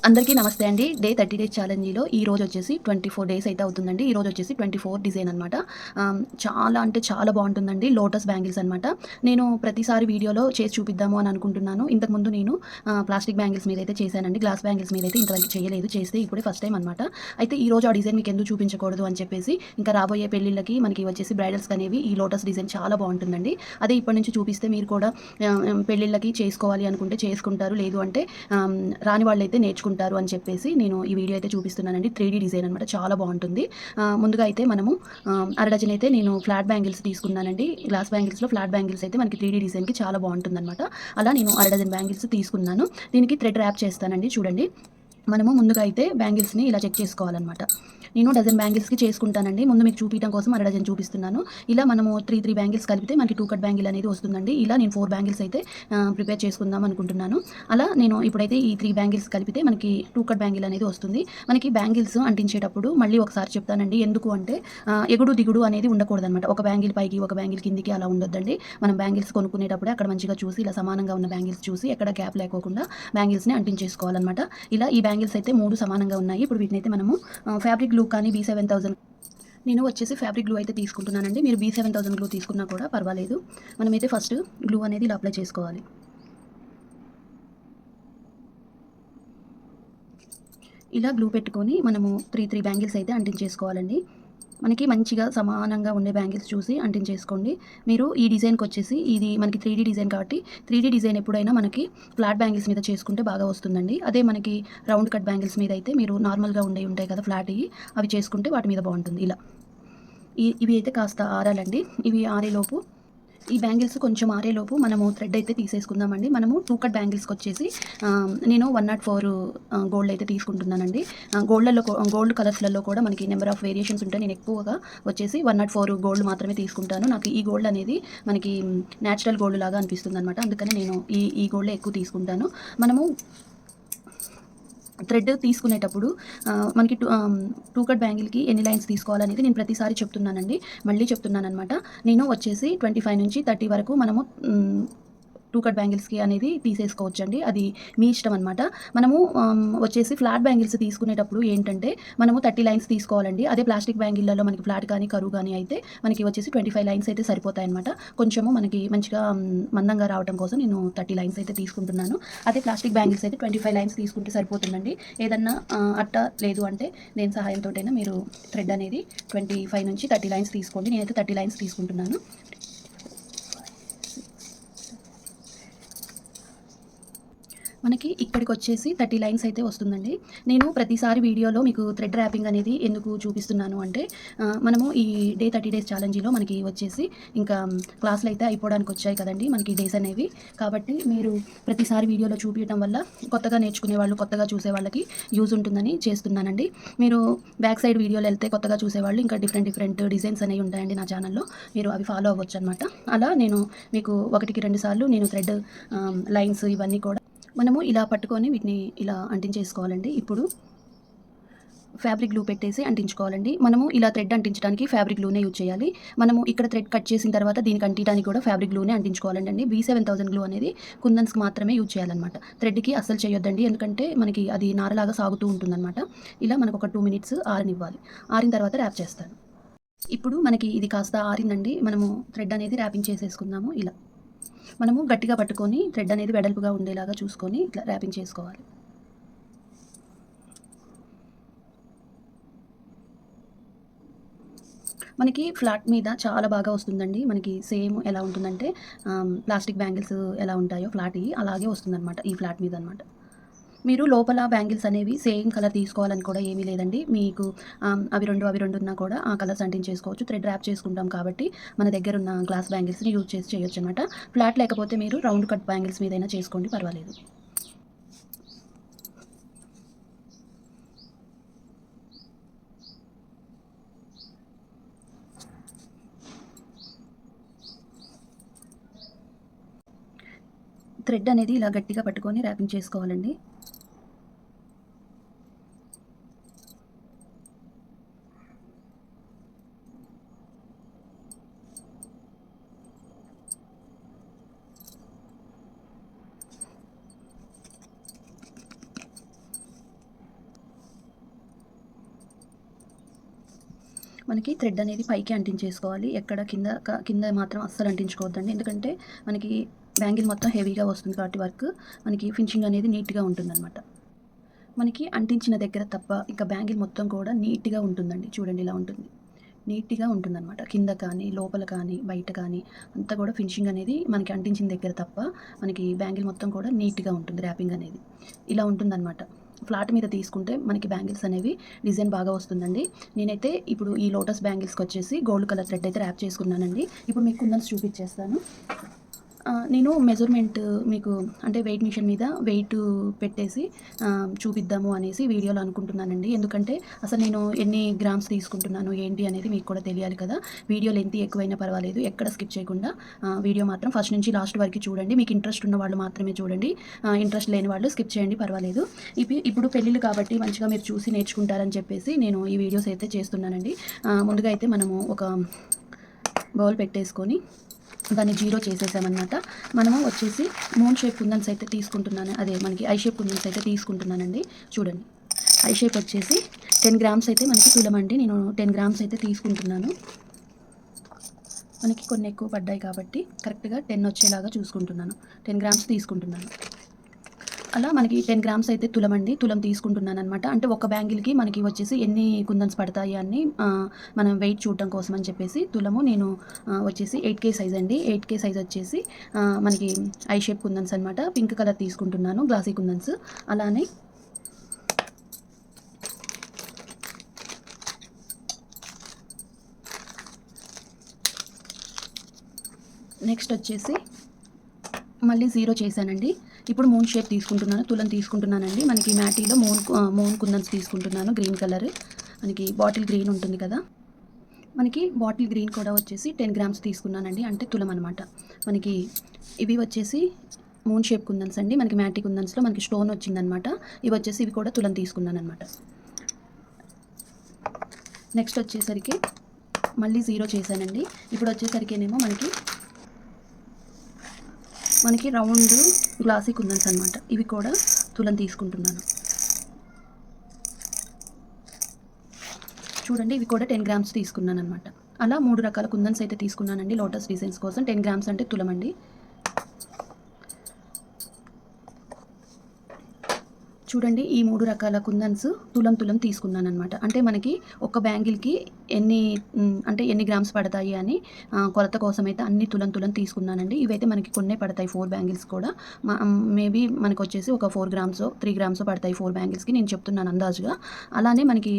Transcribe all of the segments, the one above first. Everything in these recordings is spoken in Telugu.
అందరికీ నమస్తే అండి. డే 30 డేస్ ఛాలెంజ్‌లో ఈరోజు వచ్చేసి 24 డేస్ అయితే అవుతుందండి. ఈరోజు వచ్చేసి 24 డిజైన్ అనమాట. చాలా అంటే చాలా బాగుంటుందండి. లోటస్ బ్యాంగిల్స్ అనమాట. నేను ప్రతిసారి వీడియోలో చేసి చూపిద్దాము అని అనుకుంటున్నాను. ఇంతకుముందు నేను ప్లాస్టిక్ బ్యాంగిల్స్ మీద అయితే చేశానండి. గ్లాస్ బ్యాంగిల్స్ మీద అయితే ఇంతవరకు చేయలేదు. చేస్తే ఇప్పుడే ఫస్ట్ టైం అనమాట. అయితే ఈరోజు ఆ డిజైన్ మీకు ఎందుకు చూపించకూడదు అని చెప్పేసి ఇంకా రాబోయే పెళ్ళిళ్ళకి మనకి వచ్చేసి బ్రైడల్స్‌కి అనేవి ఈ లోటస్ డిజైన్ చాలా బాగుంటుందండి. అదే ఇప్పటి నుంచి చూపిస్తే మీరు కూడా పెళ్ళిళ్ళకి చేసుకోవాలి అనుకుంటే చేసుకుంటారు. లేదు అంటే రాని వాళ్ళైతే నేర్చుకుంటారు అని చెప్పేసి నేను ఈ వీడియో అయితే చూపిస్తున్నానండి. 3D డిజైన్ అనమాట. చాలా బాగుంటుంది. ముందుగా అయితే మనము అర డజన్ అయితే నేను ఫ్లాట్ బ్యాంగిల్స్ తీసుకున్నానండి. గ్లాస్ బ్యాంగిల్స్‌లో ఫ్లాట్ బ్యాంగిల్స్ అయితే మనకి 3D డిజైన్‌కి చాలా బాగుంటుందన్నమాట. అలా నేను అర డజన్ బ్యాంగిల్స్ తీసుకున్నాను. దీనికి థ్రెడ్ ర్యాప్ చేస్తానండి. చూడండి. మనము ముందుగా అయితే బ్యాంగిల్స్‌ని ఇలా చెక్ చేసుకోవాలన్నమాట. నేను డజన్ బ్యాంగిల్స్‌కి చేసుకుంటానండి. ముందు మీకు చూపియడం కోసం అర డజన్ చూపిస్తున్నాను. ఇలా మనము 3 బ్యాంగిల్స్ కలిపితే మనకి 2 కట్ బ్యాంగిల్ అనేది వస్తుందండి. ఇలా నేను 4 బ్యాంగిల్స్ అయితే ప్రిపేర్ చేసుకుందాం అనుకుంటున్నాను. అలా నేను ఇప్పుడైతే ఈ 3 బ్యాంగిల్స్ కలిపితే మనకి 2 కట్ బ్యాంగిల్ అనేది వస్తుంది. మనకి బ్యాంగిల్స్ అంటించేటప్పుడు మళ్ళీ ఒకసారి చెప్తానండి. ఎందుకు అంటే ఎగుడు దిగుడు అనేది ఉండకూడదనమాట. ఒక బ్యాంగిల్ పైకి, ఒక బ్యాంగిల్ కిందికి అలా ఉండొద్దండి. మనం బ్యాంగిల్స్ కొనుక్కునేటప్పుడే అక్కడ మంచిగా చూసి ఇలా సమానంగా ఉన్న బ్యాంగిల్స్ చూసి ఎక్కడ గ్యాప్ లేకోకుండా బ్యాంగిల్స్‌ని అంటించేసుకోవాలనమాట. ఇలా ఈ బ్యాంగిల్స్ అయితే 3 సమానంగా ఉన్నాయి. ఇప్పుడు వీటినైతే మనము ఫ్యాబ్రిక్ గ్లూ కానీ B7000 నేను వచ్చేసి ఫ్యాబ్రిక్ గ్లూ అయితే తీసుకుంటున్నానండి. మీరు B7000 గ్లూ తీసుకున్నా కూడా పర్వాలేదు. మనమైతే ఫస్ట్ గ్లూ అనేది ఇలా అప్లై చేసుకోవాలి. ఇలా గ్లూ పెట్టుకొని మనము 3 బ్యాంగిల్స్ అయితే అంటించేసుకోవాలండి. మనకి మంచిగా సమానంగా ఉండే బ్యాంగిల్స్ చూసి అంటించేసుకోండి. మీరు ఈ డిజైన్‌కొచ్చేసి ఇది మనకి 3D డిజైన్ కాబట్టి 3D డిజైన్ ఎప్పుడైనా మనకి ఫ్లాట్ బ్యాంగిల్స్ మీద చేసుకుంటే బాగా వస్తుందండి. అదే మనకి రౌండ్ కట్ బ్యాంగిల్స్ మీద అయితే మీరు నార్మల్‌గా ఉండేవి ఉంటాయి కదా! ఫ్లాట్‌యి అవి చేసుకుంటే వాటి మీద బాగుంటుంది ఇలా. ఇవి అయితే కాస్త ఆరాలండి. ఇవి ఆరేలోపు ఈ బ్యాంగిల్స్ కొంచెం ఆరేలోపు మనము థ్రెడ్ అయితే తీసేసుకుందామండి. మనము 2 కట్ బ్యాంగిల్స్‌కొచ్చేసి నేను 104 గోల్డ్ అయితే తీసుకుంటున్నానండి. గోల్డ్ కలర్స్‌లలో కూడా మనకి నెంబర్ ఆఫ్ వేరియేషన్స్ ఉంటాయి. నేను ఎక్కువగా వచ్చేసి 104 గోల్డ్ మాత్రమే తీసుకుంటాను. నాకు ఈ గోల్డ్ అనేది మనకి నేచురల్ గోల్డ్ లాగా అనిపిస్తుందనమాట. అందుకని నేను ఈ గోల్డే ఎక్కువ తీసుకుంటాను. మనము థ్రెడ్ తీసుకునేటప్పుడు మనకి 2 కట్ బ్యాంగిల్‌కి ఎన్ని లైన్స్ తీసుకోవాలనేది నేను ప్రతిసారి చెప్తున్నానండి. మళ్ళీ చెప్తున్నాననమాట. నేను వచ్చేసి 25 నుంచి 30 వరకు మనము 2 కట్ బ్యాంగిల్స్‌కి అనేది తీసేసుకోవచ్చండి. అది మీ ఇష్టం అనమాట. మనము వచ్చేసి ఫ్లాట్ బ్యాంగిల్స్ తీసుకునేటప్పుడు ఏంటంటే, మనము 30 లైన్స్ తీసుకోవాలండి. అదే ప్లాస్టిక్ బ్యాంగిల్‌లలో మనకి ఫ్లాట్ కానీ, కరువు కానీ అయితే మనకి వచ్చేసి 25 లైన్స్ అయితే సరిపోతాయన్నమాట. కొంచెము మనకి మంచిగా మందంగా రావడం కోసం నేను 30 లైన్స్ అయితే తీసుకుంటున్నాను. అదే ప్లాస్టిక్ బ్యాంగిల్స్ అయితే 25 లైన్స్ తీసుకుంటే సరిపోతుందండి. ఏదన్నా అట్ట లేదు అంటే దేని సహాయంతోటైనా మీరు థ్రెడ్ అనేది 25 నుంచి 30 లైన్స్ తీసుకోండి. నేనైతే 30 లైన్స్ తీసుకుంటున్నాను. మనకి ఇక్కడికొచ్చేసి 30 లైన్స్ అయితే వస్తుందండి. నేను ప్రతిసారి వీడియోలో మీకు థ్రెడ్ ర్యాపింగ్ అనేది ఎందుకు చూపిస్తున్నాను అంటే, మనము ఈ డే 30 డేస్ ఛాలెంజ్‌లో మనకి వచ్చేసి ఇంకా క్లాసులయితే అయిపోవడానికొచ్చాయి కదండీ! మనకి డేస్ అనేవి. కాబట్టి మీరు ప్రతిసారి వీడియోలో చూపియటం వల్ల కొత్తగా నేర్చుకునే వాళ్ళు, కొత్తగా చూసే వాళ్ళకి యూజ్ ఉంటుందని చేస్తున్నానండి. మీరు బ్యాక్ సైడ్ వీడియోలెళ్తే కొత్తగా చూసేవాళ్ళు ఇంకా డిఫరెంట్ డిజైన్స్ అనేవి ఉంటాయండి నా ఛానెల్‌లో. మీరు అవి ఫాలో అవ్వొచ్చనమాట. అలా నేను మీకు 1కి 2 సార్లు నేను థ్రెడ్ లైన్స్ ఇవన్నీ కూడా మనము ఇలా పట్టుకొని వీటిని ఇలా అంటించేసుకోవాలండి. ఇప్పుడు ఫ్యాబ్రిక్ గ్లూ పెట్టేసి అంటించుకోవాలండి. మనము ఇలా థ్రెడ్ అంటించడానికి ఫ్యాబ్రిక్ గ్లూనే యూజ్ చేయాలి. మనము ఇక్కడ థ్రెడ్ కట్ చేసిన తర్వాత దీనికి అంటియడానికి కూడా ఫ్యాబ్రిక్ గ్లూనే అంటించుకోవాలండి. B7000 గ్లూ అనేది కుందన్స్‌కి మాత్రమే యూజ్ చేయాలన్నమాట. థ్రెడ్‌కి అస్సలు చేయొద్దండి. ఎందుకంటే మనకి అది నారలాగా సాగుతూ ఉంటుందన్నమాట. ఇలా మనకు ఒక 2 మినిట్స్ ఆరనివ్వాలి. ఆరిన తర్వాత ర్యాప్ చేస్తాను. ఇప్పుడు మనకి ఇది కాస్త ఆరిందండి. మనము థ్రెడ్ అనేది ర్యాపింగ్ చేసేసుకుందాము ఇలా. మనము గట్టిగా పట్టుకొని థ్రెడ్ అనేది వెడల్పుగా ఉండేలాగా చూసుకొని ఇట్లా ర్యాపింగ్ చేసుకోవాలి. మనకి ఫ్లాట్ మీద చాలా బాగా వస్తుందండి. మనకి సేమ్ ఎలా ఉంటుందంటే ప్లాస్టిక్ బ్యాంగిల్స్ ఎలా ఉంటాయో ఫ్లాట్‌యి అలాగే వస్తుందనమాట. ఈ ఫ్లాట్ మీద అనమాట. మీరు లోపల బ్యాంగిల్స్ అనేవి సేమ్ కలర్ తీసుకోవాలని కూడా ఏమీ లేదండి. మీకు అవి 2 ఉన్నా కూడా ఆ కలర్స్ అంటించేసుకోవచ్చు. థ్రెడ్ ర్యాప్ చేసుకుంటాం కాబట్టి మన దగ్గరున్న గ్లాస్ బ్యాంగిల్స్‌ని యూజ్ చేసి చేయొచ్చనమాట. ఫ్లాట్ లేకపోతే మీరు రౌండ్ కట్ బ్యాంగిల్స్ మీదైనా చేసుకోండి పర్వాలేదు. థ్రెడ్ అనేది ఇలా గట్టిగా పట్టుకొని ర్యాపింగ్ చేసుకోవాలండి. మనకి థ్రెడ్ అనేది పైకి అంటించేసుకోవాలి. ఎక్కడ కింద మాత్రం అస్సలు అంటించుకోవద్దండి. ఎందుకంటే మనకి బ్యాంగిల్ మొత్తం హెవీగా వస్తుంది కాబట్టి వర్క్ మనకి ఫినిషింగ్ అనేది నీట్‌గా ఉంటుందన్నమాట. మనకి అంటించిన దగ్గర తప్ప ఇంకా బ్యాంగిల్ మొత్తం కూడా నీట్‌గా ఉంటుందండి. చూడండి ఇలా ఉంటుంది. నీట్‌గా ఉంటుందన్నమాట. కింద కానీ, లోపల కానీ, బయట కానీ అంతా కూడా ఫినిషింగ్ అనేది మనకి అంటించిన దగ్గర తప్ప మనకి బ్యాంగిల్ మొత్తం కూడా నీట్‌గా ఉంటుంది ర్యాపింగ్ అనేది. ఇలా ఉంటుందన్నమాట. ఫ్లాట్ మీద తీసుకుంటే మనకి బ్యాంగిల్స్ అనేవి డిజైన్ బాగా వస్తుందండి. నేనైతే ఇప్పుడు ఈ లోటస్ బ్యాంగిల్స్‌కొచ్చేసి గోల్డ్ కలర్ థ్రెడ్ అయితే ర్యాప్ చేసుకున్నానండి. ఇప్పుడు మీకు కుందన్స్ చూపిచ్చేస్తాను. నేను మెజర్‌మెంట్ మీకు అంటే వెయిట్ మిషన్ మీద వెయిట్ పెట్టేసి చూపిద్దాము అనేసి వీడియోలో అనుకుంటున్నానండి. ఎందుకంటే అసలు నేను ఎన్ని గ్రామ్స్ తీసుకుంటున్నాను ఏంటి అనేది మీకు కూడా తెలియాలి కదా! వీడియో లెంత్ ఎక్కువైనా పర్వాలేదు. ఎక్కడ స్కిప్ చేయకుండా వీడియో మాత్రం ఫస్ట్ నుంచి లాస్ట్ వరకు చూడండి. మీకు ఇంట్రెస్ట్ ఉన్న వాళ్ళు మాత్రమే చూడండి. ఇంట్రెస్ట్ లేని వాళ్ళు స్కిప్ చేయండి పర్వాలేదు. ఇప్పుడు పెళ్ళిళ్ళు కాబట్టి మంచిగా మీరు చూసి నేర్చుకుంటారని చెప్పేసి నేను ఈ వీడియోస్ అయితే చేస్తున్నానండి. ముందుగా అయితే మనము ఒక బౌల్ పెట్టేసుకొని దాన్ని జీరో చేసేసామన్నమాట. మనము వచ్చేసి మూన్ షేప్ కుందన్స్ అయితే తీసుకుంటున్నాను. అదే మనకి ఐ షేప్ కుందన్స్ అయితే తీసుకుంటున్నానండి. చూడండి ఐ షేప్ వచ్చేసి 10 గ్రామ్స్ అయితే మనకి తులమండి. నేను 10 గ్రామ్స్ అయితే తీసుకుంటున్నాను. మనకి కొన్ని ఎక్కువ పడ్డాయి కాబట్టి కరెక్ట్గా 10 వచ్చేలాగా చూసుకుంటున్నాను. 10 గ్రామ్స్ తీసుకుంటున్నాను. అలా మనకి 10 గ్రామ్స్ అయితే తులం తీసుకుంటున్నాననమాట. అంటే ఒక బ్యాంగిల్‌కి మనకి వచ్చేసి ఎన్ని కుందన్స్ పడతాయి అని మనం వెయిట్ చూడడం కోసం అని చెప్పేసి తులము నేను వచ్చేసి 8K సైజ్ అండి. 8K సైజ్ వచ్చేసి మనకి ఐ షేప్ కుందన్స్ అనమాట. పింక్ కలర్ తీసుకుంటున్నాను గ్లాసీ కుందన్స్. అలానే నెక్స్ట్ వచ్చేసి మళ్ళీ జీరో చేశానండి. ఇప్పుడు మూన్ షేప్ తీసుకుంటున్నాను. తులం తీసుకుంటున్నానండి. మనకి మ్యాటీలో మూన్ కుందన్స్ తీసుకుంటున్నాను. గ్రీన్ కలర్ మనకి బాటిల్ గ్రీన్ ఉంటుంది కదా! మనకి బాటిల్ గ్రీన్ కూడా వచ్చేసి 10 గ్రామ్స్ తీసుకున్నానండి. అంటే తులం అనమాట. మనకి ఇవి వచ్చేసి మూన్ షేప్ కుందన్స్ అండి. మనకి మ్యాటీ కుందన్స్‌లో మనకి స్టోన్ వచ్చిందనమాట. ఇవి కూడా తులం తీసుకున్నాననమాట. నెక్స్ట్ వచ్చేసరికి మళ్ళీ జీరో చేశానండి. ఇప్పుడు వచ్చేసరికేనేమో మనకి రౌండ్ గ్లాసీ కుందన్స్ అనమాట. ఇవి కూడా తులం తీసుకుంటున్నాను. చూడండి ఇవి కూడా 10 గ్రామ్స్ తీసుకున్నాననమాట. అలా 3 రకాల కుందన్స్ అయితే తీసుకున్నానండి లోటస్ డిజైన్స్ కోసం. 10 గ్రామ్స్ అంటే తులం అండి. చూడండి ఈ 3 రకాల కుందన్స్ తులం తీసుకున్నాననమాట. అంటే మనకి ఒక బ్యాంగిల్‌కి ఎన్ని గ్రామ్స్ పడతాయి అని కొలత కోసమైతే అన్ని తులం తీసుకున్నానండి. ఇవైతే మనకి కొన్నే పడతాయి 4 బ్యాంగిల్స్ కూడా. మేబీ మనకొచ్చేసి ఒక 4 గ్రామ్సో, 3 గ్రామ్సో పడతాయి 4 బ్యాంగిల్స్‌కి నేను చెప్తున్నాను అందాజుగా. అలానే మనకి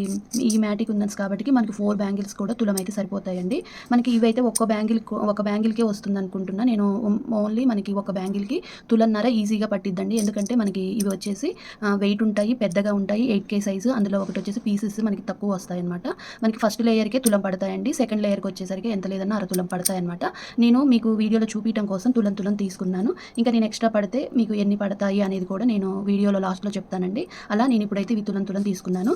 ఈ మ్యాటీ కుందన్స్ కాబట్టి మనకి 4 బ్యాంగిల్స్ కూడా తులం అయితే సరిపోతాయండి. మనకి ఇవైతే ఒక బ్యాంగిల్‌కే వస్తుందనుకుంటున్నా. నేను ఓన్లీ మనకి ఒక బ్యాంగిల్‌కి తులన్నర ఈజీగా పట్టిద్దండి. ఎందుకంటే మనకి ఇవి వచ్చేసి వెయిట్ ఉంటాయి, పెద్దగా ఉంటాయి. 8K size. అందులో ఒకటి వచ్చేసి పీసెస్ మనకి తక్కువ వస్తాయన్నమాట. మనకి ఫస్ట్ లేయర్‌కే తులం పడతాయండి. సెకండ్ లేయర్‌కి వచ్చేసరికి ఎంత లేదన్నా అర తులం పడతాయన్నమాట. నేను మీకు వీడియోలో చూపించడం కోసం తులం తీసుకున్నాను. ఇంకా నేను ఎక్స్ట్రా పడితే మీకు ఎన్ని పడతాయి అనేది కూడా నేను వీడియోలో లాస్ట్‌లో చెప్తానండి. అలా నేను ఇప్పుడైతే ఇవి తులం తీసుకున్నాను.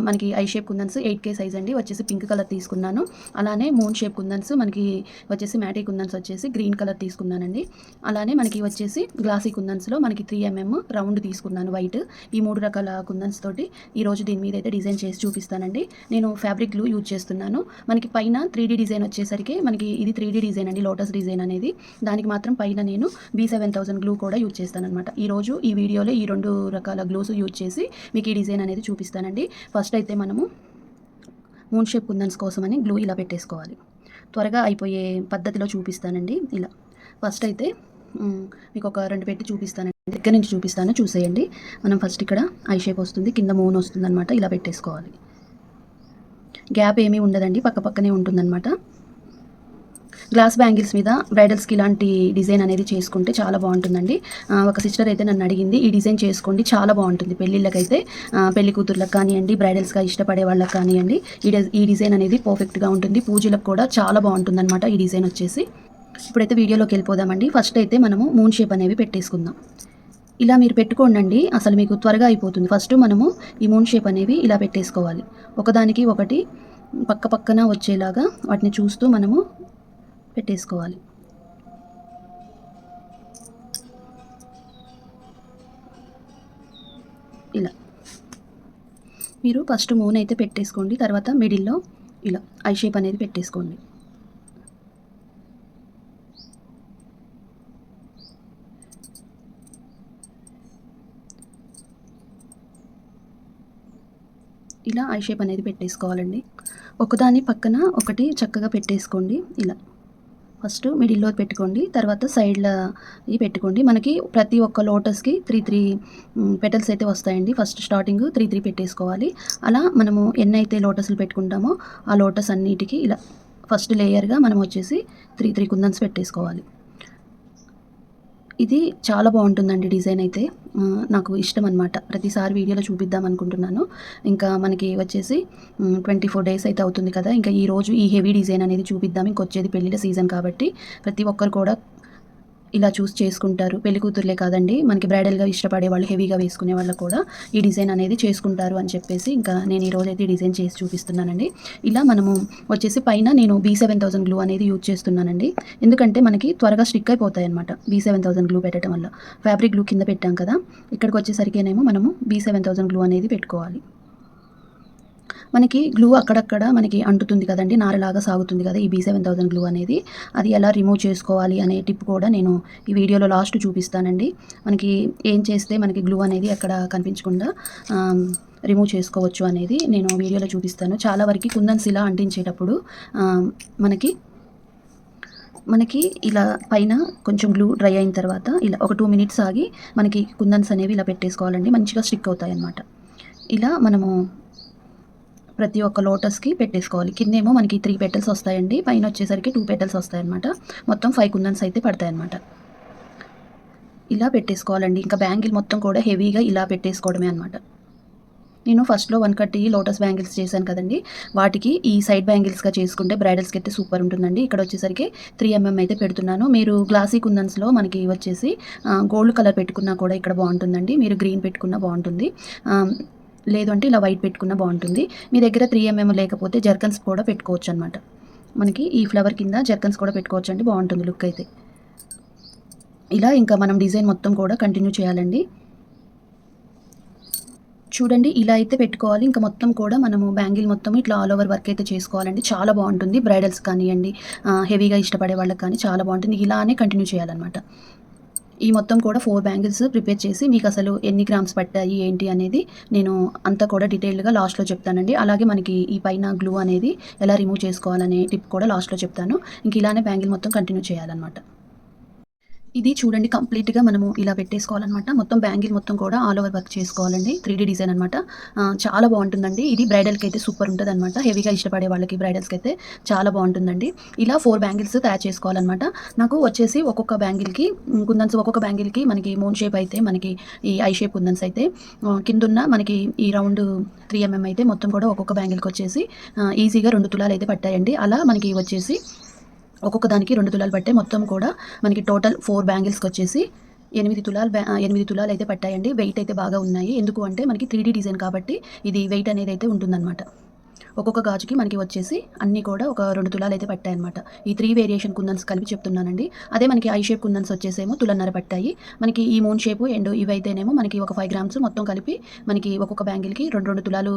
మనకి I shape kundans 8K size అండి. వచ్చేసి పింక్ కలర్ తీసుకున్నాను. అలానే మూన్ షేప్ కుందన్స్ మనకి వచ్చేసి మ్యాటీ కుందన్స్ వచ్చేసి గ్రీన్ కలర్ తీసుకున్నానండి. అలానే మనకి వచ్చేసి గ్లాసీ కుందన్స్‌లో మనకి 3mm రౌండ్ తీసుకున్నాను వైట్. ఈ 3 రకాల కుందన్స్ తోటి ఈరోజు దీని మీద అయితే డిజైన్ చేసి చూపిస్తానండి. నేను ఫ్యాబ్రిక్ గ్లూ యూజ్ చేస్తున్నాను. మనకి పైన 3D డిజైన్ వచ్చేసరికి మనకి ఇది 3D డిజైన్ అండి లోటస్ డిజైన్ అనేది. దానికి మాత్రం పైన నేను B7000 గ్లూ కూడా యూజ్ చేస్తాననమాట. ఈరోజు ఈ వీడియోలో ఈ 2 రకాల గ్లూస్ యూజ్ చేసి మీకు ఈ డిజైన్ అనేది చూపిస్తానండి. ఫస్ట్ అయితే మనము మూన్ షేప్ కుందన్స్ కోసమని గ్లూ ఇలా పెట్టేసుకోవాలి. త్వరగా అయిపోయే పద్ధతిలో చూపిస్తానండి. ఇలా ఫస్ట్ అయితే మీకు ఒక 2 పెట్టి చూపిస్తానండి. దగ్గర నుంచి చూపిస్తాను చూసేయండి. మనం ఫస్ట్ ఇక్కడ ఐ షేప్ వస్తుంది, కింద మూన్ వస్తుందన్నమాట. ఇలా పెట్టేసుకోవాలి. గ్యాప్ ఏమీ ఉండదండి, పక్కనే ఉంటుందన్నమాట. గ్లాస్ బ్యాంగిల్స్ మీద బ్రైడల్స్కి ఇలాంటి డిజైన్ అనేది చేసుకుంటే చాలా బాగుంటుందండి. ఒక సిస్టర్ అయితే నన్ను అడిగింది, ఈ డిజైన్ చేసుకోండి చాలా బాగుంటుంది పెళ్ళిళ్ళకైతే, పెళ్లి కూతుర్లకు కానివ్వండి, బ్రైడల్స్గా ఇష్టపడే వాళ్ళకి కానివ్వండి, ఈ డిజైన్ అనేది పర్ఫెక్ట్గా ఉంటుంది. పూజలకు కూడా చాలా బాగుంటుందన్నమాట ఈ డిజైన్ వచ్చేసి. ఇప్పుడైతే వీడియోలోకి వెళ్ళిపోదామండి. ఫస్ట్ అయితే మనము మూన్ షేప్ అనేవి పెట్టేసుకుందాం. ఇలా మీరు పెట్టుకోండి, అసలు మీకు త్వరగా అయిపోతుంది. ఫస్ట్ మనము ఈ మూన్ షేప్ అనేవి ఇలా పెట్టేసుకోవాలి. ఒకదానికి ఒకటి పక్కన వచ్చేలాగా వాటిని చూస్తూ మనము పెట్టేసుకోవాలి. ఇలా మీరు ఫస్ట్ మూన్ అయితే పెట్టేసుకోండి. తర్వాత మిడిల్లో ఇలా ఐ షేప్ అనేది పెట్టేసుకోండి. ఇలా ఐ షేప్ అనేది పెట్టేసుకోవాలండి. ఒకదాని పక్కన ఒకటి చక్కగా పెట్టేసుకోండి. ఇలా ఫస్ట్ మిడిల్‌లో పెట్టుకోండి. తర్వాత సైడ్‌ల పెట్టుకోండి. మనకి ప్రతి ఒక్క లోటస్‌కి 3 పెటల్స్ అయితే వస్తాయండి. ఫస్ట్ స్టార్టింగ్ 3 పెట్టేసుకోవాలి. అలా మనము ఎన్నైతే లోటస్‌లు పెట్టుకుంటామో ఆ లోటస్ అన్నిటికి ఇలా ఫస్ట్ లేయర్‌గా మనం వచ్చేసి 3 కుందన్స్ పెట్టేసుకోవాలి. ఇది చాలా బాగుంటుందండి డిజైన్ అయితే. నాకు ఇష్టం అనమాట. ప్రతిసారి వీడియోలో చూపిద్దాం అనుకుంటున్నాను. ఇంకా మనకి వచ్చేసి 24 డేస్ అయితే అవుతుంది కదా! ఇంకా ఈరోజు ఈ హెవీ డిజైన్ అనేది చూపిద్దాం. ఇంకొచ్చేది పెళ్ళిళ్ళ సీజన్ కాబట్టి ప్రతి ఒక్కరు కూడా ఇలా చూస్ చేసుకుంటారు. పెళ్లి కూతుర్లే కాదండి, మనకి బ్రైడల్‌గా ఇష్టపడే వాళ్ళు, హెవీగా వేసుకునే వాళ్ళు కూడా ఈ డిజైన్ అనేది చేసుకుంటారు అని చెప్పేసి ఇంకా నేను ఈరోజైతే ఈ డిజైన్ చేసి చూపిస్తున్నానండి. ఇలా మనము వచ్చేసి పైన నేను B7000 గ్లూ అనేది యూజ్ చేస్తున్నానండి. ఎందుకంటే మనకి త్వరగా స్టిక్ అయిపోతాయన్నమాట B7000 గ్లూ పెట్టడం వల్ల. ఫ్యాబ్రిక్ గ్లూ కింద పెట్టాం కదా! ఇక్కడికి వచ్చేసరికేనేమో మనము B7000 గ్లూ అనేది పెట్టుకోవాలి. మనకి గ్లూ అక్కడక్కడ మనకి అంటుతుంది కదండీ, నారలాగా సాగుతుంది కదా ఈ B7000 గ్లూ అనేది. అది ఎలా రిమూవ్ చేసుకోవాలి అనే టిప్ కూడా నేను ఈ వీడియోలో లాస్ట్ చూపిస్తానండి. మనకి ఏం చేస్తే మనకి గ్లూ అనేది అక్కడ కనిపించకుండా రిమూవ్ చేసుకోవచ్చు అనేది నేను వీడియోలో చూపిస్తాను. చాలా వరకు కుందన్స్ ఇలా అంటించేటప్పుడు మనకి ఇలా పైన కొంచెం గ్లూ డ్రై అయిన తర్వాత ఇలా ఒక 2 మినిట్స్ ఆగి మనకి కుందన్స్ అనేవి ఇలా పెట్టేసుకోవాలండి. మంచిగా స్టిక్ అవుతాయన్నమాట. ఇలా మనము ప్రతి ఒక్క లోటస్‌కి పెట్టేసుకోవాలి. కిందేమో మనకి 3 పెటల్స్ వస్తాయండి. పైన వచ్చేసరికి 2 పెటల్స్ వస్తాయన్నమాట. మొత్తం 5 కుందన్స్ అయితే పడతాయన్నమాట. ఇలా పెట్టేసుకోవాలండి. ఇంకా బ్యాంగిల్ మొత్తం కూడా హెవీగా ఇలా పెట్టేసుకోవడమే అన్నమాట. నేను ఫస్ట్‌లో 1 కట్ లోటస్ బ్యాంగిల్స్ చేశాను కదండీ! వాటికి ఈ సైడ్ బ్యాంగిల్స్‌గా చేసుకుంటే బ్రైడల్స్‌కి అయితే సూపర్ ఉంటుందండి. ఇక్కడ వచ్చేసరికి 3 అయితే పెడుతున్నాను. మీరు గ్లాసీ కుందన్స్‌లో మనకి వచ్చేసి గోల్డ్ కలర్ పెట్టుకున్నా కూడా ఇక్కడ బాగుంటుందండి. మీరు గ్రీన్ పెట్టుకున్నా బాగుంటుంది. లేదు అంటే ఇలా వైట్ పెట్టుకున్నా బాగుంటుంది. మీ దగ్గర 3 లేకపోతే జర్కన్స్ కూడా పెట్టుకోవచ్చనమాట. మనకి ఈ ఫ్లవర్ కింద జర్కన్స్ కూడా పెట్టుకోవచ్చండి. బాగుంటుంది లుక్ అయితే. ఇలా ఇంకా మనం డిజైన్ మొత్తం కూడా కంటిన్యూ చేయాలండి. చూడండి ఇలా అయితే పెట్టుకోవాలి. ఇంకా మొత్తం కూడా మనము బ్యాంగిల్ మొత్తం ఇట్లా ఆల్ ఓవర్ వర్క్ అయితే చేసుకోవాలండి. చాలా బాగుంటుంది. బ్రైడల్స్ కానియండి, హెవీగా ఇష్టపడే వాళ్ళకి కానీ చాలా బాగుంటుంది. ఇలానే కంటిన్యూ చేయాలన్నమాట. ఈ మొత్తం కూడా 4 బ్యాంగిల్స్ ప్రిపేర్ చేసి మీకు అసలు ఎన్ని గ్రామ్స్ పట్టాయి ఏంటి అనేది నేను అంతా కూడా డీటెయిల్డ్‌గా లాస్ట్‌లో చెప్తానండి. అలాగే మనకి ఈ పైన గ్లూ అనేది ఎలా రిమూవ్ చేసుకోవాలనే టిప్ కూడా లాస్ట్‌లో చెప్తాను. ఇంక ఇలానే బ్యాంగిల్ మొత్తం కంటిన్యూ చేయాలన్నమాట. ఇది చూడండి కంప్లీట్‌గా మనము ఇలా పెట్టేసుకోవాలన్నమాట. మొత్తం బ్యాంగిల్ మొత్తం కూడా ఆల్ ఓవర్ వర్క్ చేసుకోవాలండి. 3D డిజైన్ అనమాట. చాలా బాగుంటుందండి. ఇది బ్రైడల్‌కైతే సూపర్ ఉంటదనమాట. హెవీగా ఇష్టపడే వాళ్ళకి బ్రైడల్స్‌కైతే చాలా బాగుంటుందండి. ఇలా 4 బ్యాంగిల్స్ తయారు చేసుకోవాలన్నమాట. నాకు వచ్చేసి ఒక్కొక్క బ్యాంగిల్‌కి కుందన్స్ ఒక్కొక్క బ్యాంగిల్‌కి మనకి మూన్ షేప్ అయితే మనకి ఈ ఐ షేప్ కుందన్స్ అయితే కిందున్న మనకి ఈ రౌండ్ 3 అయితే మొత్తం కూడా ఒక్కొక్క బ్యాంగిల్‌కి వచ్చేసి ఈజీగా 2 తులాలు అయితే పట్టాయండి. అలా మనకి వచ్చేసి ఒక్కొక్క దానికి 2 తులాలు పట్టాయి. మొత్తం కూడా మనకి టోటల్ 4 బ్యాంగిల్స్‌కొచ్చేసి 8 తులాలు అయితే పట్టాయండి. వెయిట్ అయితే బాగా ఉన్నాయి. ఎందుకు అంటే మనకి 3D డిజైన్ కాబట్టి ఇది వెయిట్ అనేది అయితే ఉంటుందన్నమాట. ఒక్కొక్క గాజుకి మనకి వచ్చేసి అన్నీ కూడా ఒక 2 తులాలైతే పట్టాయన్నమాట. ఈ 3 వేరియేషన్ కుందన్స్ కలిపి చెప్తున్నానండి. అదే మనకి ఐ షేప్ కుందన్స్ వచ్చేసేమో తులన్నర పట్టాయి. మనకి ఈ మూన్ షేపు అండ్ ఇవైతేనేమో మనకి ఒక 5 గ్రామ్స్ మొత్తం కలిపి మనకి ఒక్కొక్క బ్యాంగిల్‌కి 2 తులాలు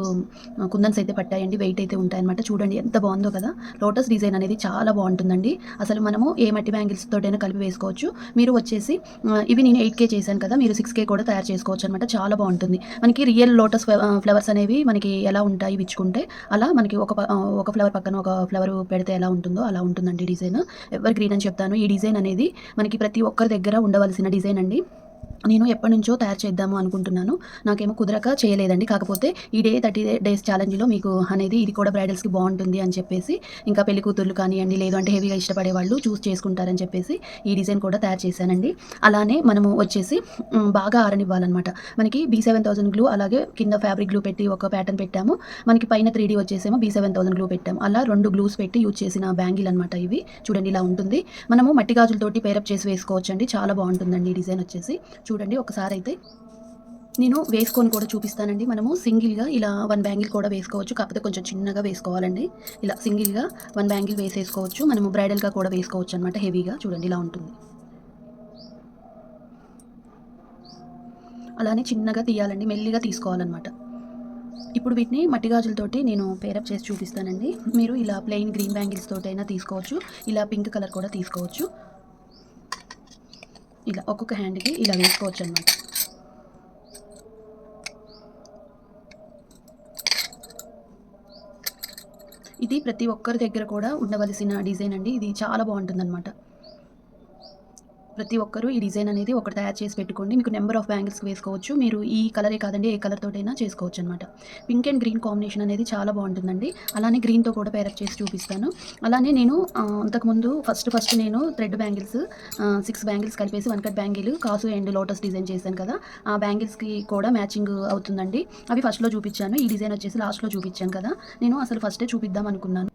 కుందన్స్ అయితే పట్టాయండి. వెయిట్ అయితే ఉంటాయన్నమాట. చూడండి ఎంత బాగుందో కదా! లోటస్ డిజైన్ అనేది చాలా బాగుంటుందండి. అసలు మనము ఏ మట్టి బ్యాంగిల్స్ తోటైనా కలిపి వేసుకోవచ్చు. మీరు వచ్చేసి ఇవి నేను 8K చేశాను కదా! మీరు 6K కూడా తయారు చేసుకోవచ్చనమాట. చాలా బాగుంటుంది. మనకి రియల్ లోటస్ ఫ్లవర్స్ అనేవి మనకి ఎలా ఉంటాయి విచ్చుకుంటే అలా మనకి ఒక ఫ్లవర్ పక్కన ఒక ఫ్లవర్ పెడితే ఎలా ఉంటుందో అలా ఉంటుందండి డిజైన్. ఎవర్ గ్రీన్ అని చెప్తాను. ఈ డిజైన్ అనేది మనకి ప్రతి ఒక్కరి దగ్గర ఉండవలసిన డిజైన్ అండి. నేను ఎప్పటినుంచో తయారు చేద్దాము అనుకుంటున్నాను. నాకేమో కుదరక చేయలేదండి. కాకపోతే ఈ 30 డేస్ ఛాలెంజ్‌లో మీకు అనేది ఇది కూడా బ్రైడల్స్‌కి బాగుంటుంది అని చెప్పేసి ఇంకా పెళ్లి కూతుర్లు కానియండి, లేదు అంటే హెవీగా ఇష్టపడే వాళ్ళు చూస్ చేసుకుంటారని చెప్పేసి ఈ డిజైన్ కూడా తయారు చేశానండి. అలానే మనము వచ్చేసి బాగా ఆరనివ్వాలన్నమాట. మనకి B7000 గ్లూ అలాగే కింద ఫ్యాబ్రిక్ గ్లూ పెట్టి ఒక ప్యాటర్న్ పెట్టాము. మనకి పైన 3D వచ్చేసేమో B7000 గ్లూ పెట్టాము. అలా 2 గ్లూస్ పెట్టి యూజ్ చేసిన బ్యాంగిల్ అనమాట ఇవి. చూడండి ఇలా ఉంటుంది. మనము మట్టి గాజులతోటి పేరప్ చేసి వేసుకోవచ్చండి. చాలా బాగుంటుందండి ఈ డిజైన్ వచ్చేసి. చూడండి ఒకసారైతే నేను వేసుకొని కూడా చూపిస్తానండి. మనము సింగిల్‌గా ఇలా 1 బ్యాంగిల్ కూడా వేసుకోవచ్చు. కాకపోతే కొంచెం చిన్నగా వేసుకోవాలండి. ఇలా సింగిల్‌గా 1 బ్యాంగిల్ వేసేసుకోవచ్చు. మనము బ్రైడల్‌గా కూడా వేసుకోవచ్చనమాట హెవీగా. చూడండి ఇలా ఉంటుంది. అలానే చిన్నగా తీయాలండి. మెల్లిగా తీసుకోవాలనమాట. ఇప్పుడు వీటిని మట్టి గాజులతోటి నేను పేరప్ చేసి చూపిస్తానండి. మీరు ఇలా ప్లెయిన్ గ్రీన్ బ్యాంగిల్స్ తోటైనా తీసుకోవచ్చు. ఇలా పింక్ కలర్ కూడా తీసుకోవచ్చు. ఇలా ఒక్కొక్క హ్యాండ్‌కి ఇలా వేసుకోవచ్చనమాట. ఇది ప్రతి ఒక్కరి దగ్గర కూడా ఉండవలసిన డిజైన్ అండి. ఇది చాలా బావుంటుందనమాట. ప్రతి ఒక్కరు ఈ డిజైన్ అనేది ఒకటి తయారు చేసి పెట్టుకోండి. మీకు నంబర్ ఆఫ్ బ్యాంగిల్స్‌కి వేసుకోవచ్చు. మీరు ఈ కలరే కాదండి, ఏ కలర్ తోటైనా చేసుకోవచ్చనమాట. పింక్ అండ్ గ్రీన్ కాంబినేషన్ అనేది చాలా బావుంటుందండి. అలానే గ్రీన్‌తో కూడా పేరప్ చేసి చూపిస్తాను. అలానే నేను అంతకుముందు ఫస్ట్ నేను థ్రెడ్ బ్యాంగిల్స్ 6 బ్యాంగిల్స్ కలిపేసి వన్ కట్ బ్యాంగిల్, కాసు అండ్ లోటస్ డిజైన్ చేశాను కదా! ఆ బ్యాంగిల్స్‌కి కూడా మ్యాచింగ్ అవుతుందండి. అవి ఫస్ట్‌లో చూపిచ్చాను. ఈ డిజైన్ వచ్చేసి లాస్ట్‌లో చూపిచ్చాను కదా! నేను అసలు ఫస్టే చూపిద్దాం అనుకున్నాను.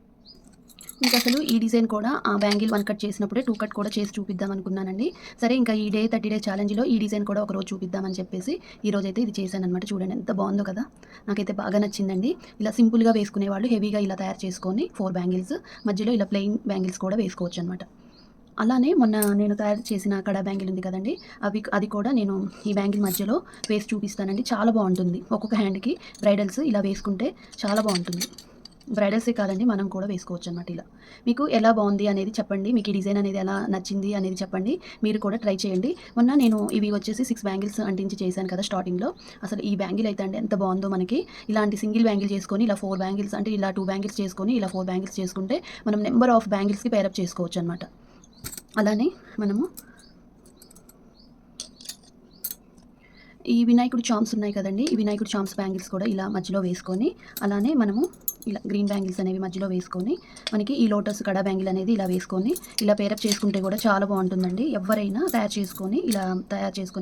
ఇంకసలు ఈ డిజైన్ కూడా ఆ బ్యాంగిల్ వన్ కట్ చేసినప్పుడే 2 కట్ కూడా చేసి చూపిద్దాం అనుకున్నానండి. సరే ఇంకా ఈ 30 డే ఛాలెంజ్‌లో ఈ డిజైన్ కూడా ఒకరోజు చూపిద్దామని చెప్పేసి ఈరోజైతే ఇది చేశాననమాట. చూడండి ఎంత బావుందో కదా! నాకైతే బాగా నచ్చిందండి. ఇలా సింపుల్‌గా వేసుకునేవాళ్ళు హెవీగా ఇలా తయారు చేసుకొని 4 బ్యాంగిల్స్ మధ్యలో ఇలా ప్లెయిన్ బ్యాంగిల్స్ కూడా వేసుకోవచ్చనమాట. అలానే మొన్న నేను తయారు చేసిన కడా బ్యాంగిల్ ఉంది కదండీ! అది కూడా నేను ఈ బ్యాంగిల్ మధ్యలో వేసి చూపిస్తానండి. చాలా బావుంటుంది. ఒక్కొక్క హ్యాండ్‌కి బ్రైడల్స్ ఇలా వేసుకుంటే చాలా బావుంటుంది. బ్రైడల్సే కాదండి, మనం కూడా వేసుకోవచ్చనమాట ఇలా. మీకు ఎలా బావుంది అనేది చెప్పండి. మీకు ఈ డిజైన్ అనేది ఎలా నచ్చింది అనేది చెప్పండి. మీరు కూడా ట్రై చేయండి. మొన్న నేను ఇవి వచ్చేసి 6 బ్యాంగిల్స్ అంటించి చేశాను కదా స్టార్టింగ్‌లో. అసలు ఈ బ్యాంగిల్ అయితే అండి ఎంత బావుందో మనకి. ఇలాంటి సింగిల్ బ్యాంగిల్ చేసుకొని ఇలా 4 బ్యాంగిల్స్ అంటే ఇలా 2 బ్యాంగిల్స్ చేసుకొని ఇలా 4 బ్యాంగిల్స్ చేసుకుంటే మనం నంబర్ ఆఫ్ బ్యాంగిల్స్‌కి పేరప్ చేసుకోవచ్చనమాట. అలానే మనము ఈ వినాయకుడి చార్మ్స్ ఉన్నాయి కదండీ! ఈ వినాయకుడి చార్మ్స్ బ్యాంగిల్స్ కూడా ఇలా మధ్యలో వేసుకొని, అలానే మనము ఇలా గ్రీన్ బ్యాంగిల్స్ అనేవి మధ్యలో వేసుకొని, మనకి ఈ లోటస్ కడా బ్యాంగిల్ అనేది ఇలా వేసుకొని, ఇలా పేరప్ చేసుకుంటే కూడా చాలా బావుంటుందండి. ఎవ్వరైనా తయారు చేసుకొని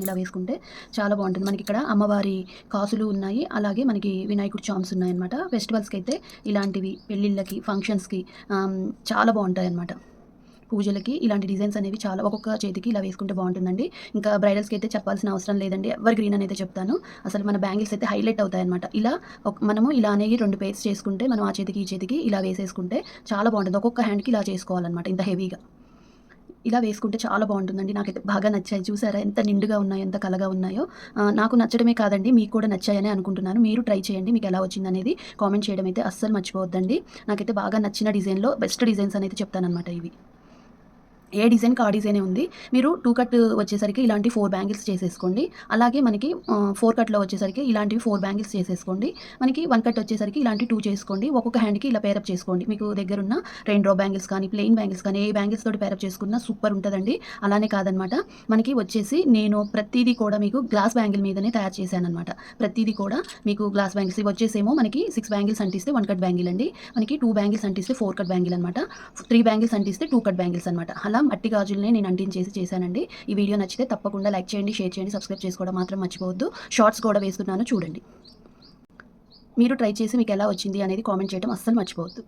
ఇలా వేసుకుంటే చాలా బావుంటుంది. మనకిక్కడ అమ్మవారి కాసులు ఉన్నాయి. అలాగే మనకి వినాయకుడి చార్మ్స్ ఉన్నాయన్నమాట. ఫెస్టివల్స్‌కైతే ఇలాంటివి పెళ్ళిళ్ళకి, ఫంక్షన్స్‌కి చాలా బావుంటాయన్నమాట. పూజలకి ఇలాంటి డిజైన్స్ అనేవి చాలా ఒక్కొక్క చేతికి ఇలా వేసుకుంటే బావుంటుందండి. ఇంకా బ్రైడల్స్‌కి అయితే చెప్పాల్సిన అవసరం లేదండి. ఎవర్ గ్రీన్ అనైతే చెప్తాను. అసలు మన బ్యాంగిల్స్ అయితే హైలైట్ అవుతాయన్నమాట. ఇలా మనము ఇలానే 2 పెయిర్స్ చేసుకుంటే మనం ఆ చేతికి, ఈ చేతికి ఇలా వేసేసుకుంటే చాలా బావుంటుంది. ఒక్కొక్క హ్యాండ్‌కి ఇలా చేసుకోవాలన్నమాట ఇంత హెవీగా. ఇలా వేసుకుంటే చాలా బావుంటుందండి. నాకైతే బాగా నచ్చాయి. చూసారా ఎంత నిండుగా ఉన్నాయో, ఎంత కళగా ఉన్నాయో. నాకు నచ్చడమే కాదండి, మీకు కూడా నచ్చాయనే అనుకుంటున్నాను. మీరు ట్రై చేయండి. మీకు ఎలా వచ్చిందనేది కామెంట్ చేయడం అయితే అస్సలు మర్చిపోవద్దండి. నాకైతే బాగా నచ్చిన డిజైన్‌లో బెస్ట్ డిజైన్స్ అనేది చెప్తానన్నమాట ఇవి. ఏ డిజైన్‌కి ఆ డిజైనే ఉంది. మీరు 2 కట్ వచ్చేసరికి ఇలాంటి 4 బ్యాంగిల్స్ చేసేసుకోండి. అలాగే మనకి 4 కట్‌లో వచ్చేసరికి ఇలాంటివి 4 బ్యాంగిల్స్ చేసేసుకోండి. మనకి 1 కట్ వచ్చేసరికి ఇలాంటి 2 చేసుకోండి. ఒక్కొక్క హ్యాండ్‌కి ఇలా పేరప్ చేసుకోండి. మీకు దగ్గరున్న రెయిన్ డ్రాప్ బ్యాంగిల్స్ కానీ, ప్లెయిన్ బ్యాంగిల్స్ కానీ, ఏ బ్యాంగిల్స్ తోటి పేరప్ చేసుకున్నా సూపర్ ఉంటదండి. అలానే కాదనమాట. మనకి వచ్చేసి నేను ప్రతీదీ కూడా మీకు గ్లాస్ బ్యాంగిల్ మీదనే తయారు చేశాననమాట. ప్రతీదీ కూడా మీకు గ్లాస్ బ్యాంగిల్స్ ఇవి వచ్చేసేమో మనకి 6 బ్యాంగిల్స్ అంటిస్తే 1 కట్ బ్యాంగిల్ అండి. మనకి 2 బ్యాంగిల్స్ అంటిస్తే 4 కట్ బ్యాంగిల్ అనమాట. 3 బ్యాంగిల్స్ అంటిస్తే 2 కట్ బ్యాంగిల్స్ అనమాట. అలా మట్టి గాజుల్ని నేను అంటించేసి చేశానండి. ఈ వీడియో నచ్చితే తప్పకుండా లైక్ చేయండి, షేర్ చేయండి, సబ్స్క్రైబ్ చేసుకోవడం మాత్రం మర్చిపోవద్దు. షార్ట్స్ కూడా వేస్తున్నాను చూడండి. మీరు ట్రై చేసి మీకు ఎలా వచ్చింది అనేది కామెంట్ చేయడం అస్సలు మర్చిపోవద్దు.